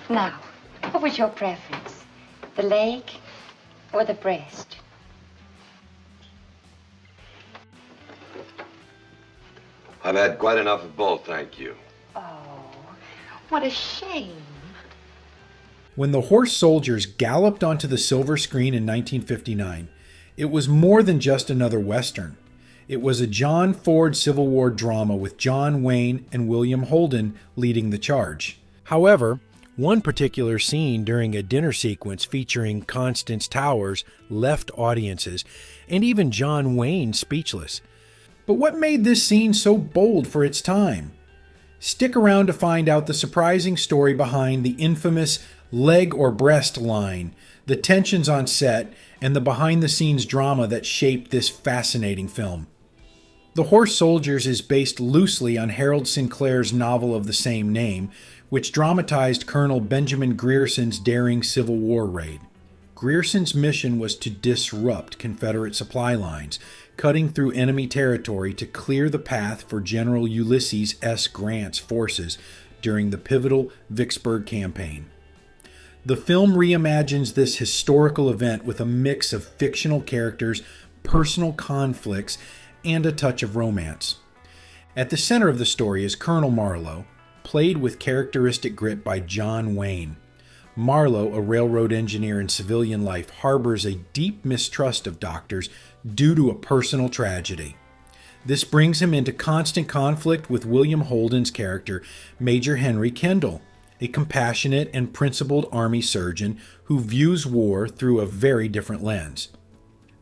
Now, what was your preference? The leg or the breast? I've had quite enough of both, thank you. Oh, what a shame. When the Horse Soldiers galloped onto the silver screen in 1959, it was more than just another Western. It was a John Ford Civil War drama with John Wayne and William Holden leading the charge. However, one particular scene during a dinner sequence featuring Constance Towers left audiences, and even John Wayne, speechless. But what made this scene so bold for its time? Stick around to find out the surprising story behind the infamous leg or breast line, the tensions on set, and the behind-the-scenes drama that shaped this fascinating film. The Horse Soldiers is based loosely on Harold Sinclair's novel of the same name, which dramatized Colonel Benjamin Grierson's daring Civil War raid. Grierson's mission was to disrupt Confederate supply lines, cutting through enemy territory to clear the path for General Ulysses S. Grant's forces during the pivotal Vicksburg campaign. The film reimagines this historical event with a mix of fictional characters, personal conflicts, and a touch of romance. At the center of the story is Colonel Marlowe, played with characteristic grit by John Wayne. Marlowe, a railroad engineer in civilian life, harbors a deep mistrust of doctors due to a personal tragedy. This brings him into constant conflict with William Holden's character, Major Henry Kendall, a compassionate and principled Army surgeon who views war through a very different lens.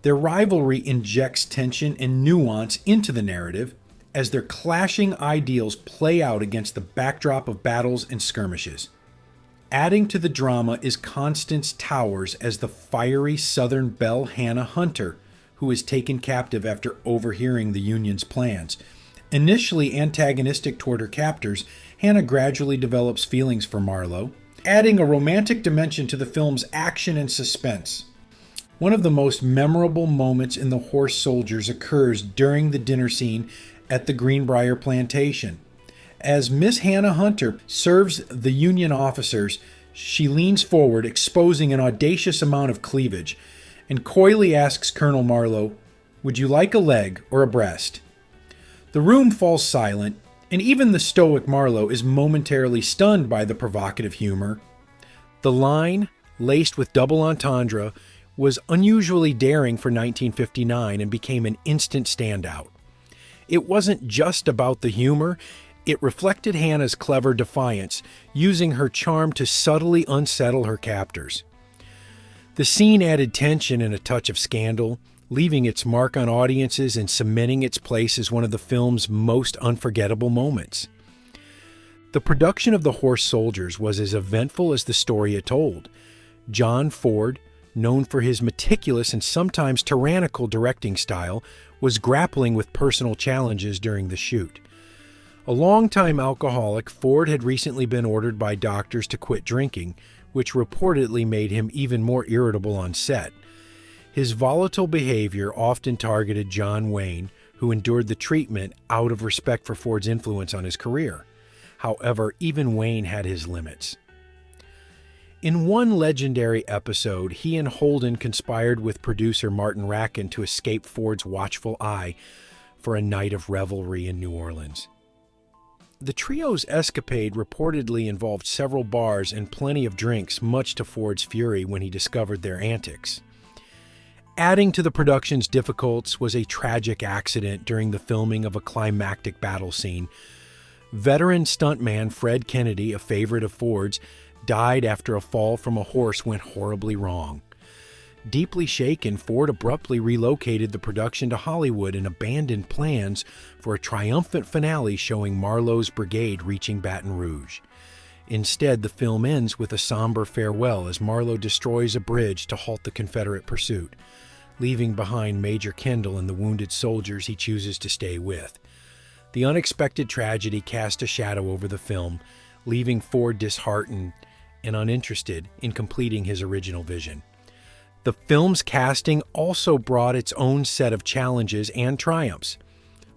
Their rivalry injects tension and nuance into the narrative as their clashing ideals play out against the backdrop of battles and skirmishes. Adding to the drama is Constance Towers as the fiery Southern belle Hannah Hunter, who is taken captive after overhearing the Union's plans. Initially antagonistic toward her captors, Hannah gradually develops feelings for Marlowe, adding a romantic dimension to the film's action and suspense. One of the most memorable moments in The Horse Soldiers occurs during the dinner scene at the Greenbrier Plantation. As Miss Hannah Hunter serves the Union officers, she leans forward, exposing an audacious amount of cleavage, and coyly asks Colonel Marlowe, "Would you like a leg or a breast?" The room falls silent, and even the stoic Marlowe is momentarily stunned by the provocative humor. The line, laced with double entendre, was unusually daring for 1959 and became an instant standout. It wasn't just about the humor, it reflected Hannah's clever defiance, using her charm to subtly unsettle her captors. The scene added tension and a touch of scandal, leaving its mark on audiences and cementing its place as one of the film's most unforgettable moments. The production of The Horse Soldiers was as eventful as the story it told. John Ford, known for his meticulous and sometimes tyrannical directing style, was grappling with personal challenges during the shoot. A longtime alcoholic, Ford had recently been ordered by doctors to quit drinking, which reportedly made him even more irritable on set. His volatile behavior often targeted John Wayne, who endured the treatment out of respect for Ford's influence on his career. However, even Wayne had his limits. In one legendary episode, he and Holden conspired with producer Martin Rackin to escape Ford's watchful eye for a night of revelry in New Orleans. The trio's escapade reportedly involved several bars and plenty of drinks, much to Ford's fury when he discovered their antics. Adding to the production's difficulties was a tragic accident during the filming of a climactic battle scene. Veteran stuntman Fred Kennedy, a favorite of Ford's, died after a fall from a horse went horribly wrong. Deeply shaken, Ford abruptly relocated the production to Hollywood and abandoned plans for a triumphant finale showing Marlowe's brigade reaching Baton Rouge. Instead, the film ends with a somber farewell as Marlowe destroys a bridge to halt the Confederate pursuit, leaving behind Major Kendall and the wounded soldiers he chooses to stay with. The unexpected tragedy cast a shadow over the film, leaving Ford disheartened and uninterested in completing his original vision. The film's casting also brought its own set of challenges and triumphs.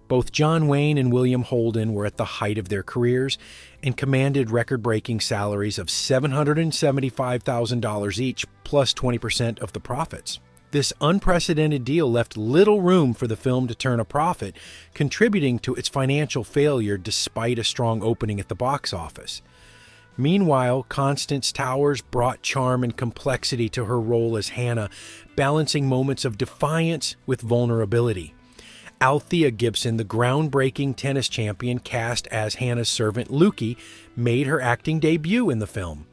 Both John Wayne and William Holden were at the height of their careers and commanded record-breaking salaries of $775,000 each, plus 20% of the profits. This unprecedented deal left little room for the film to turn a profit, contributing to its financial failure despite a strong opening at the box office. Meanwhile, Constance Towers brought charm and complexity to her role as Hannah, balancing moments of defiance with vulnerability. Althea Gibson, the groundbreaking tennis champion cast as Hannah's servant Lukey, made her acting debut in the film.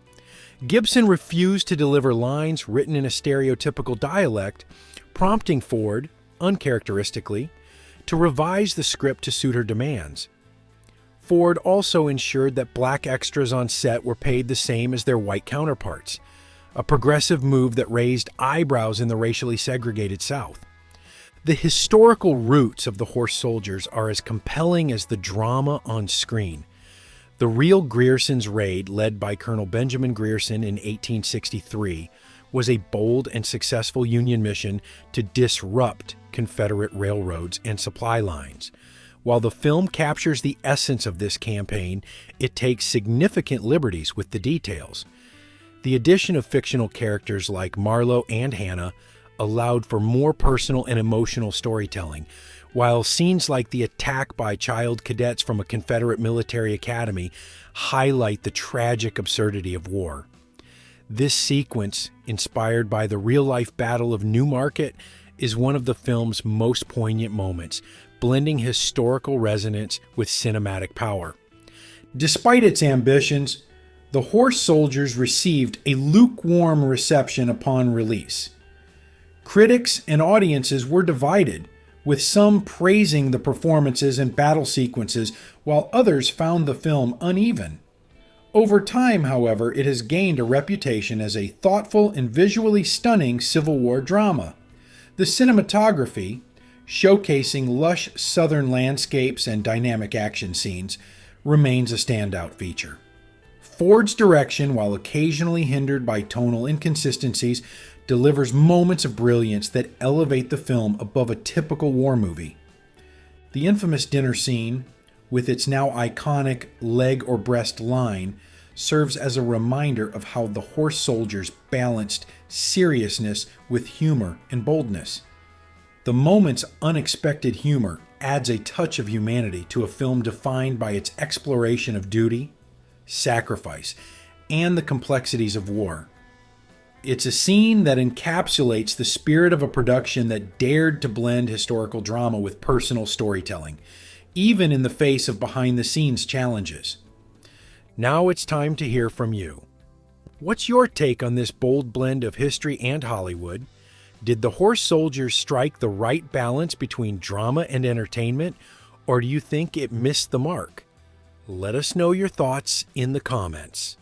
Gibson refused to deliver lines written in a stereotypical dialect, prompting Ford, uncharacteristically, to revise the script to suit her demands. Ford also ensured that black extras on set were paid the same as their white counterparts, a progressive move that raised eyebrows in the racially segregated South. The historical roots of the Horse Soldiers are as compelling as the drama on screen. The real Grierson's raid, led by Colonel Benjamin Grierson in 1863, was a bold and successful Union mission to disrupt Confederate railroads and supply lines. While the film captures the essence of this campaign, it takes significant liberties with the details. The addition of fictional characters like Marlowe and Hannah allowed for more personal and emotional storytelling, while scenes like the attack by child cadets from a Confederate military academy highlight the tragic absurdity of war. This sequence, inspired by the real-life Battle of Newmarket, is one of the film's most poignant moments, blending historical resonance with cinematic power. Despite its ambitions, The Horse Soldiers received a lukewarm reception upon release. Critics and audiences were divided, with some praising the performances and battle sequences, while others found the film uneven. Over time, however, it has gained a reputation as a thoughtful and visually stunning Civil War drama. The cinematography, showcasing lush southern landscapes and dynamic action scenes, remains a standout feature. Ford's direction, while occasionally hindered by tonal inconsistencies, delivers moments of brilliance that elevate the film above a typical war movie. The infamous dinner scene, with its now iconic leg or breast line, serves as a reminder of how the Horse Soldiers balanced seriousness with humor and boldness. The moment's unexpected humor adds a touch of humanity to a film defined by its exploration of duty, sacrifice, and the complexities of war. It's a scene that encapsulates the spirit of a production that dared to blend historical drama with personal storytelling, even in the face of behind-the-scenes challenges. Now it's time to hear from you. What's your take on this bold blend of history and Hollywood? Did The Horse Soldiers strike the right balance between drama and entertainment, or do you think it missed the mark? Let us know your thoughts in the comments.